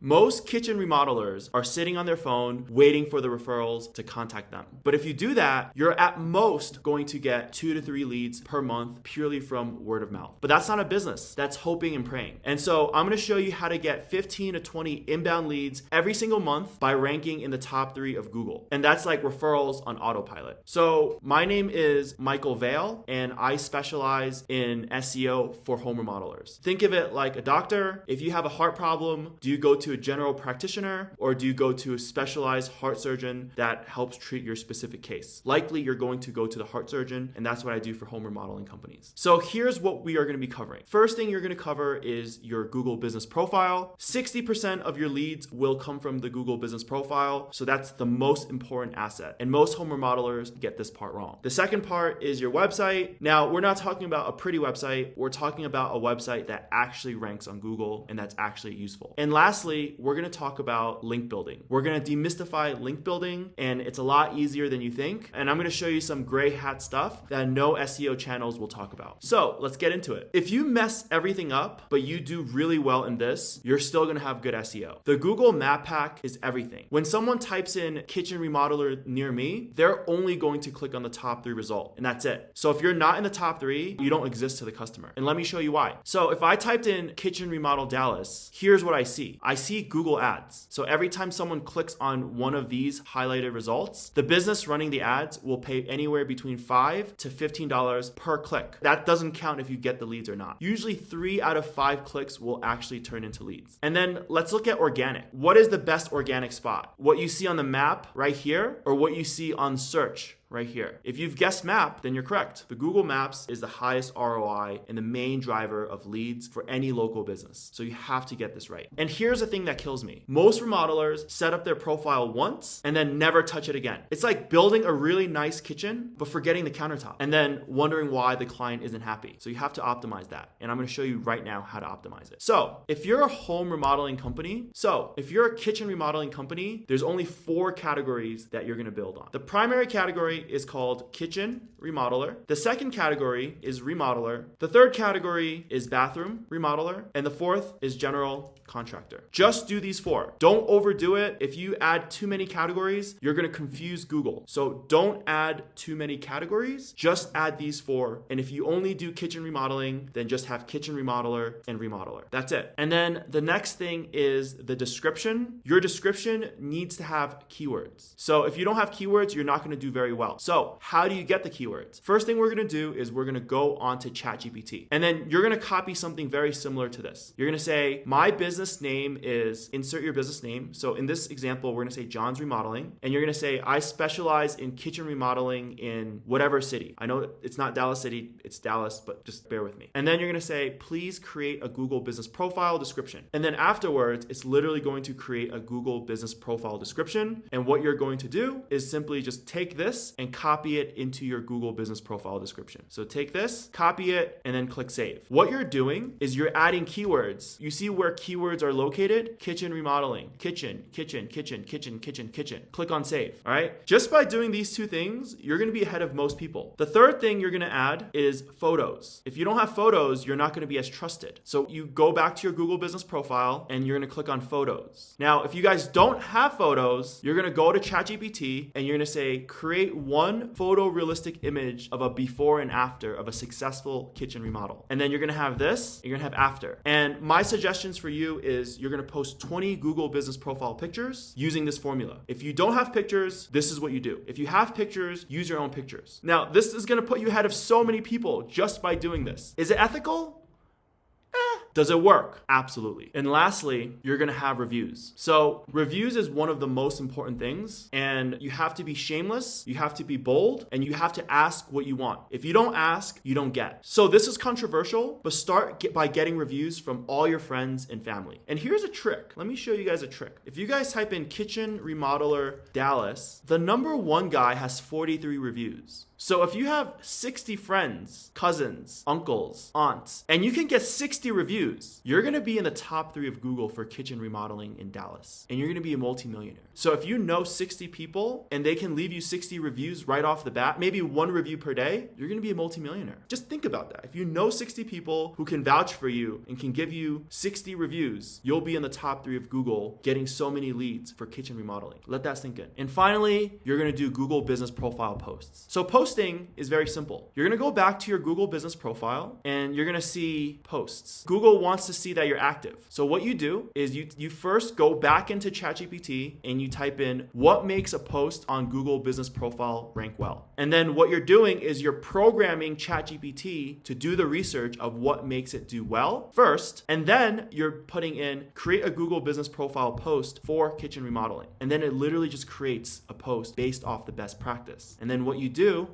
Most kitchen remodelers are sitting on their phone waiting for the referrals to contact them. But if you do that, you're at most going to get 2 to 3 leads per month purely from word of mouth. But that's not a business. That's hoping and praying. And so I'm going to show you how to get 15 to 20 inbound leads every single month by ranking in the top 3 of Google. And that's like referrals on autopilot. So my name is Michael Vale, and I specialize in SEO for home remodelers. Think of it like a doctor. If you have a heart problem, do you go to a general practitioner or do you go to a specialized heart surgeon that helps treat your specific case? Likely you're going to go to the heart surgeon, and that's what I do for home remodeling companies. So here's what we are going to be covering. First thing you're going to cover is your Google business profile. 60% of your leads will come from the Google business profile. So that's the most important asset. And most home remodelers get this part wrong. The second part is your website. Now, we're not talking about a pretty website. We're talking about a website that actually ranks on Google and that's actually useful. And lastly, we're going to talk about link building. We're going to demystify link building, and it's a lot easier than you think. And I'm going to show you some gray hat stuff that no SEO channels will talk about. So let's get into it. If you mess everything up, but you do really well in this, you're still going to have good SEO. The Google Map Pack is everything. When someone types in kitchen remodeler near me, they're only going to click on the top 3 result, and that's it. So if you're not in the top 3, you don't exist to the customer. And let me show you why. So if I typed in kitchen remodel Dallas, here's what I see. I see Google ads. So every time someone clicks on one of these highlighted results, the business running the ads will pay anywhere between $5 to $15 per click. That doesn't count if you get the leads or not. Usually 3 out of 5 clicks will actually turn into leads. And then let's look at organic. What is the best organic spot? What you see on the map right here, or what you see on search right here? If you've guessed map, then you're correct. The Google Maps is the highest ROI and the main driver of leads for any local business. So you have to get this right. And here's the thing that kills me. Most remodelers set up their profile once and then never touch it again. It's like building a really nice kitchen, but forgetting the countertop and then wondering why the client isn't happy. So you have to optimize that. And I'm going to show you right now how to optimize it. So if you're a home remodeling company, if you're a kitchen remodeling company, there's only 4 categories that you're going to build on. The primary category is called kitchen remodeler. The second category is remodeler. The third category is bathroom remodeler. And the fourth is general contractor. Just do these 4. Don't overdo it. If you add too many categories, you're going to confuse Google. So don't add too many categories. Just add these 4. And if you only do kitchen remodeling, then just have kitchen remodeler and remodeler. That's it. And then the next thing is the description. Your description needs to have keywords. So if you don't have keywords, you're not going to do very well. So how do you get the keywords? First thing we're going to do is we're going to go onto ChatGPT. And then you're going to copy something very similar to this. You're going to say, my business name is, insert your business name. So in this example, we're going to say John's Remodeling. And you're going to say, I specialize in kitchen remodeling in whatever city. I know it's not Dallas City, it's Dallas, but just bear with me. And then you're going to say, please create a Google business profile description. And then afterwards, it's literally going to create a Google business profile description. And what you're going to do is simply just take this and copy it into your Google business profile description. So take this, copy it, and then click save. What you're doing is you're adding keywords. You see where keywords are located? Kitchen remodeling, kitchen, kitchen, kitchen, kitchen, kitchen, kitchen. Click on save. All right. Just by doing these 2 things, you're going to be ahead of most people. The third thing you're going to add is photos. If you don't have photos, you're not going to be as trusted. So you go back to your Google business profile and you're going to click on photos. Now, if you guys don't have photos, you're going to go to ChatGPT and you're going to say, create one photorealistic image of a before and after of a successful kitchen remodel. And then you're going to have this, you're going to have after. And my suggestions for you is you're going to post 20 Google business profile pictures using this formula. If you don't have pictures, this is what you do. If you have pictures, use your own pictures. Now, this is going to put you ahead of so many people just by doing this. Is it ethical? Does it work? Absolutely. And lastly, you're going to have reviews. So reviews is one of the most important things, and you have to be shameless, you have to be bold, and you have to ask what you want. If you don't ask, you don't get. So this is controversial, but start by getting reviews from all your friends and family. And here's a trick. Let me show you guys a trick. If you guys type in kitchen remodeler Dallas, the number 1 guy has 43 reviews. So if you have 60 friends, cousins, uncles, aunts, and you can get 60 reviews, you're going to be in the top 3 of Google for kitchen remodeling in Dallas, and you're going to be a multimillionaire. So if you know 60 people and they can leave you 60 reviews right off the bat, maybe 1 review per day, you're going to be a multimillionaire. Just think about that. If you know 60 people who can vouch for you and can give you 60 reviews, you'll be in the top 3 of Google getting so many leads for kitchen remodeling. Let that sink in. And finally, you're going to do Google business profile posts. So posting is very simple. You're going to go back to your Google business profile and you're going to see posts. Google wants to see that you're active. So what you do is you first go back into ChatGPT and you type in what makes a post on Google business profile rank well. And then what you're doing is you're programming ChatGPT to do the research of what makes it do well first. And then you're putting in create a Google business profile post for kitchen remodeling. And then it literally just creates a post based off the best practice. And then what you do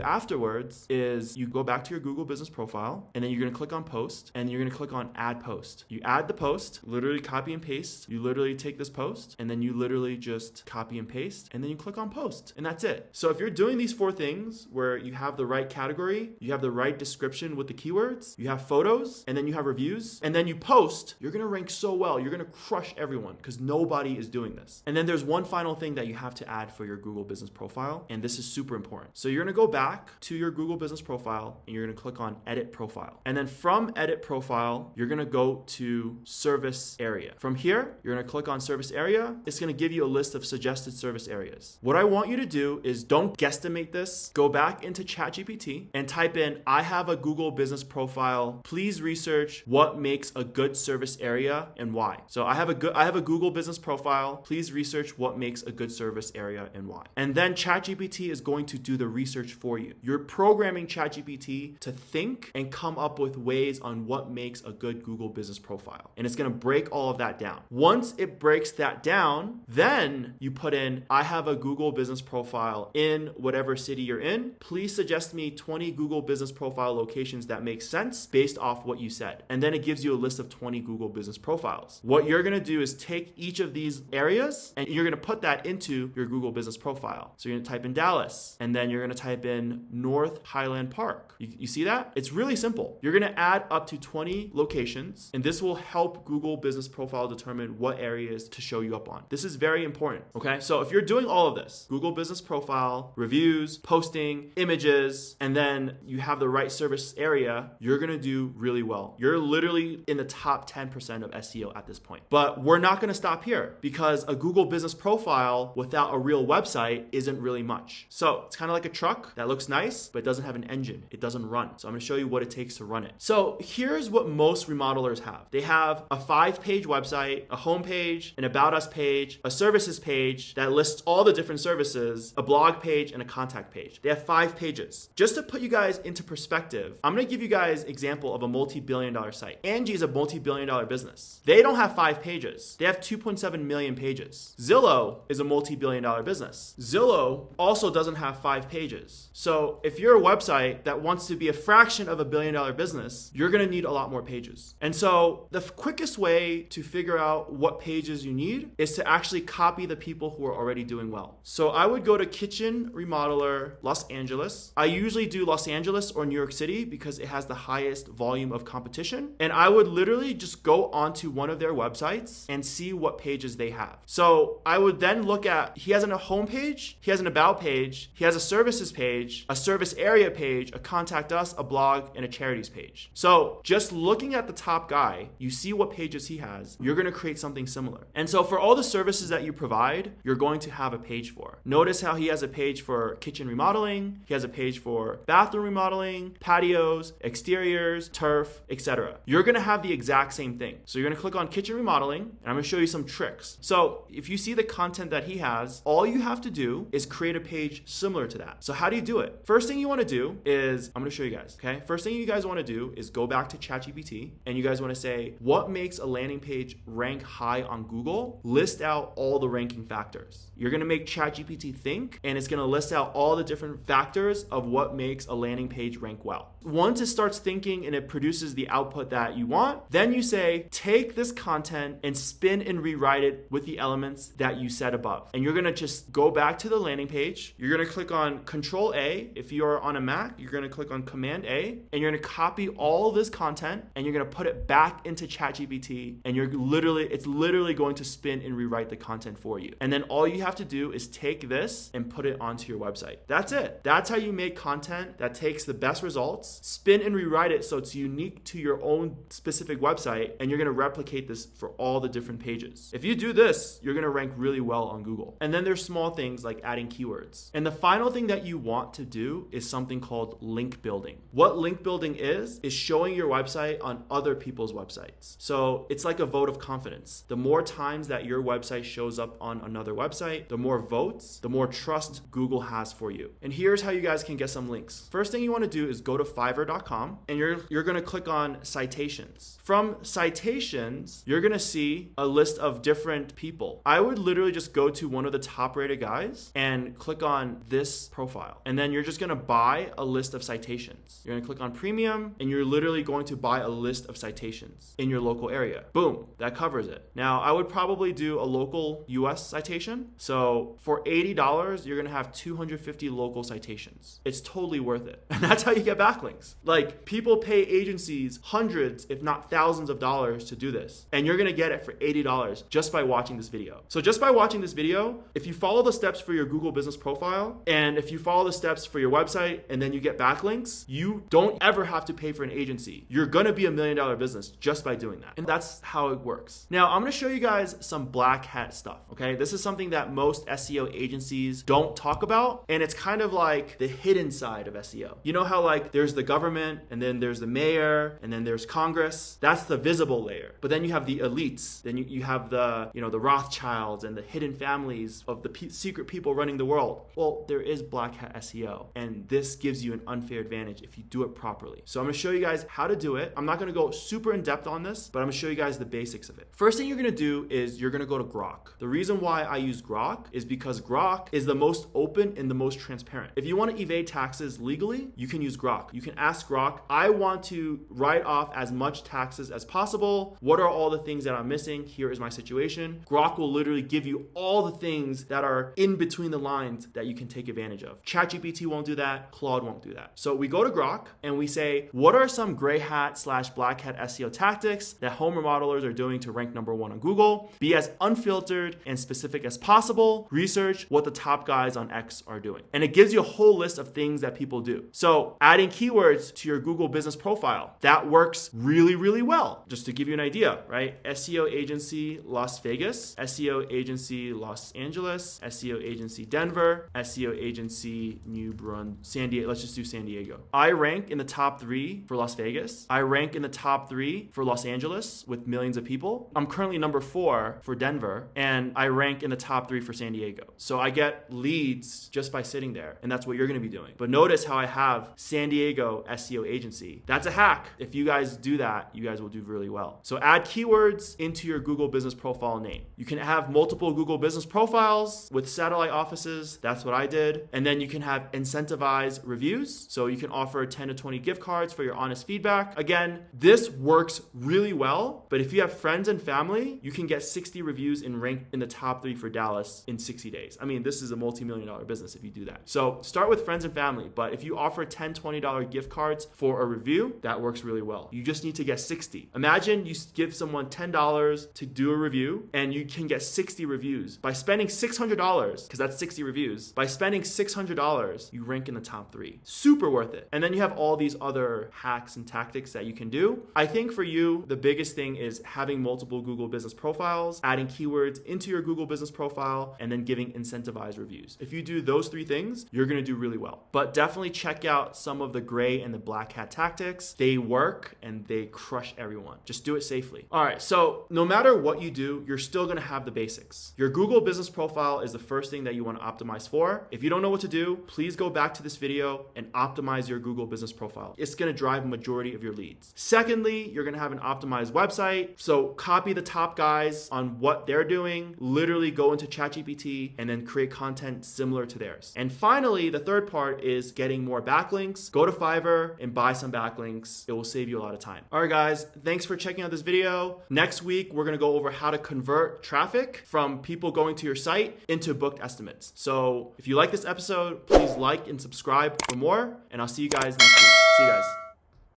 afterwards is you go back to your Google business profile and then you're going to click on post and you're going to click on add post. You add the post, literally copy and paste. You literally take this post and then you literally just copy and paste and then you click on post and that's it. So if you're doing these 4 things where you have the right category, you have the right description with the keywords, you have photos, and then you have reviews, and then you post, you're going to rank so well. You're going to crush everyone because nobody is doing this. And then there's one final thing that you have to add for your Google business profile, and this is super important. So you're going to go back to your Google business profile and you're going to click on edit profile. And then from edit profile, you're going to go to service area. From here, you're going to click on service area. It's going to give you a list of suggested service areas. What I want you to do is don't guesstimate this. Go back into ChatGPT and type in, I have a Google business profile. Please research what makes a good service area and why. So I have a Google business profile. Please research what makes a good service area and why. And then ChatGPT is going to do the research for you. You're programming ChatGPT to think and come up with ways on what makes a good Google business profile. And it's going to break all of that down. Once it breaks that down, then you put in, I have a Google business profile in whatever city you're in. Please suggest me 20 Google business profile locations that make sense based off what you said. And then it gives you a list of 20 Google business profiles. What you're going to do is take each of these areas and you're going to put that into your Google business profile. So you're going to type in Dallas and then you're going to type in North Highland Park. You see that? It's really simple. You're going to add up to 20 locations and this will help Google business profile determine what areas to show you up on. This is very important. Okay. So if you're doing all of this, Google business profile, reviews, posting, images, and then you have the right service area, you're going to do really well. You're literally in the top 10% of SEO at this point. But we're not going to stop here because a Google business profile without a real website isn't really much. So it's kind of like a truck that looks nice, but it doesn't have an engine. It doesn't run. So I'm going to show you what it takes to run it. So here's what most remodelers have. They have a 5-page website, a homepage, an about us page, a services page that lists all the different services, a blog page, and a contact page. They have 5 pages. Just to put you guys into perspective, I'm going to give you guys an example of a multi-billion-dollar site. Angie is a multi-billion-dollar business. They don't have 5 pages. They have 2.7 million pages. Zillow is a multi-billion-dollar business. Zillow also doesn't have 5 pages. So if you're a website that wants to be a fraction of a billion-dollar business, you're going to need a lot more pages. And so the quickest way to figure out what pages you need is to actually copy the people who are already doing well. So I would go to Kitchen Remodeler Los Angeles. I usually do Los Angeles or New York City because it has the highest volume of competition. And I would literally just go onto one of their websites and see what pages they have. So I would then look at, he has a home page, he has an about page, he has a services page, a service area page, a contact us, a blog, and a charities page. So just looking at the top guy, you see what pages he has, you're going to create something similar. And so for all the services that you provide, you're going to have a page for. Notice how he has a page for kitchen remodeling, he has a page for bathroom remodeling, patios, exteriors, turf, etc. You're going to have the exact same thing. So you're going to click on kitchen remodeling, and I'm going to show you some tricks. So if you see the content that he has, all you have to do is create a page similar to that. So how do you do it? First thing you want to do is, I'm going to show you guys, okay? First thing you guys want to do is go back to ChatGPT, and you guys want to say, what makes a landing page rank high on Google? List out all the ranking factors. You're going to make ChatGPT think, and it's going to list out all the different factors of what makes a landing page rank well. Once it starts thinking and it produces the output that you want, then you say, take this content and spin and rewrite it with the elements that you said above. And you're going to just go back to the landing page. You're going to click on Control A. If you're on a Mac, you're going to click on Command A, and you're going to copy all this content, and you're going to put it back into ChatGPT, and it's literally going to spin and rewrite the content for you. And then all you have to do is take this and put it onto your website. That's it. That's how you make content that takes the best results, spin and rewrite it so it's unique to your own specific website, and you're going to replicate this for all the different pages. If you do this, you're going to rank really well on Google. And then there's small things like adding keywords. And the final thing that you want to do is something called link building. What link building is showing your website on other people's websites. So it's like a vote of confidence. The more times that your website shows up on another website, the more votes, the more trust Google has for you. And here's how you guys can get some links. First thing you want to do is go to Fiverr.com, and you're going to click on citations. From citations, you're going to see a list of different people. I would literally just go to one of the top rated guys and click on this profile. And then you're just going to buy a list of citations. You're going to click on premium, and you're literally going to buy a list of citations in your local area. Boom, that covers it. Now, I would probably do a local US citation. So for $80, you're going to have 250 local citations. It's totally worth it. And that's how you get backlinks. Like, people pay agencies hundreds, if not thousands of dollars to do this. And you're going to get it for $80 just by watching this video. So just by watching this video, if you follow the steps for your Google business profile, and if you follow the steps for your website, and then you get backlinks, you don't ever have to pay for an agency. You're going to be $1 million business just by doing that. And that's how it works. Now, I'm going to show you guys some black hat stuff. Okay. This is something that most SEO agencies don't talk about. And it's kind of like the hidden side of SEO. You know how like there's the government, and then there's the mayor, and then there's Congress. That's the visible layer. But then you have the elites. Then you have the, the Rothschilds and the hidden families of the secret people running the world. Well, there is black hat SEO, and this gives you an unfair advantage if you do it properly. So I'm going to show you guys how to do it. I'm not going to go super in depth on this, but I'm going to show you guys the basics of it. First thing you're going to do is you're going to go to Grok. The reason why I use Grok is because Grok is the most open and the most transparent. If you want to evade taxes legally, you can use Grok. You can ask Grok, I want to write off as much taxes as possible. What are all the things that I'm missing? Here is my situation. Grok will literally give you all the things that are in between the lines that you can take advantage of. ChatGPT won't do that. Claude won't do that. So we go to Grok and we say, what are some gray hat / black hat SEO tactics that home remodelers are doing to rank #1 on Google? Be as unfiltered and specific as possible. Research what the top guys on X are doing. And it gives you a whole list of things that people do. So adding keywords to your Google business profile, that works really, really well. Just to give you an idea, right? SEO agency Las Vegas, SEO agency Los Angeles, SEO agency Denver, SEO agency New Brunswick, San Diego. Let's just do San Diego. I rank in the top 3 for Las Vegas. I rank in the top 3 for Los Angeles with millions of people. I'm currently number 4 for Denver, and I rank in the top 3 for San Diego. So I get leads just by sitting there, and that's what you're going to be doing. But notice how I have San Diego SEO agency. That's a hack. If you guys do that, you guys will do really well. So add keywords into your Google business profile name. You can have multiple Google business profiles with satellite offices. That's what I did. And then you can have incentivized reviews. So you can offer 10 to 20 gift cards for your honest feedback. Again, this works really well, but if you have friends and family, you can get 60 reviews and rank in the top 3 for Dallas in 60 days. I mean, this is a multi-million-dollar business if you do that. So start with friends and family, but if you offer $10, $20 gift cards for a review, that works really well. You just need to get 60. Imagine you give someone $10 to do a review, and you can get 60 reviews. By spending $600, because that's 60 reviews, by spending $600, you rank in the top 3. Super worth it. And then you have all these other hacks and tactics that you can do. I think for you, the biggest thing is having multiple Google business profiles, adding keywords into your Google business profile, and then giving incentivized reviews. If you do those 3 things, you're going to do really well. But definitely check out some of the gray and the black hat tactics. They work and they crush everyone. Just do it safely. All right. So no matter what you do, you're still going to have the basics. Your Google business profile is the first thing that you want to optimize for. If you don't know what to do, please go back to this video and optimize your Google business profile. It's going to drive a majority of your leads. Secondly, you're going to have an optimized website. So copy the top guys on what they're doing, literally go into ChatGPT and then create content similar to theirs. And finally, the third part is getting more backlinks. Go to Fiverr and buy some backlinks. It will save you a lot of time. All right, guys, thanks for checking out this video. Next week, we're going to go over how to convert traffic from people going to your site into booked estimates. So if you like this episode, episode, please like and subscribe for more, and I'll see you guys next week. See you guys.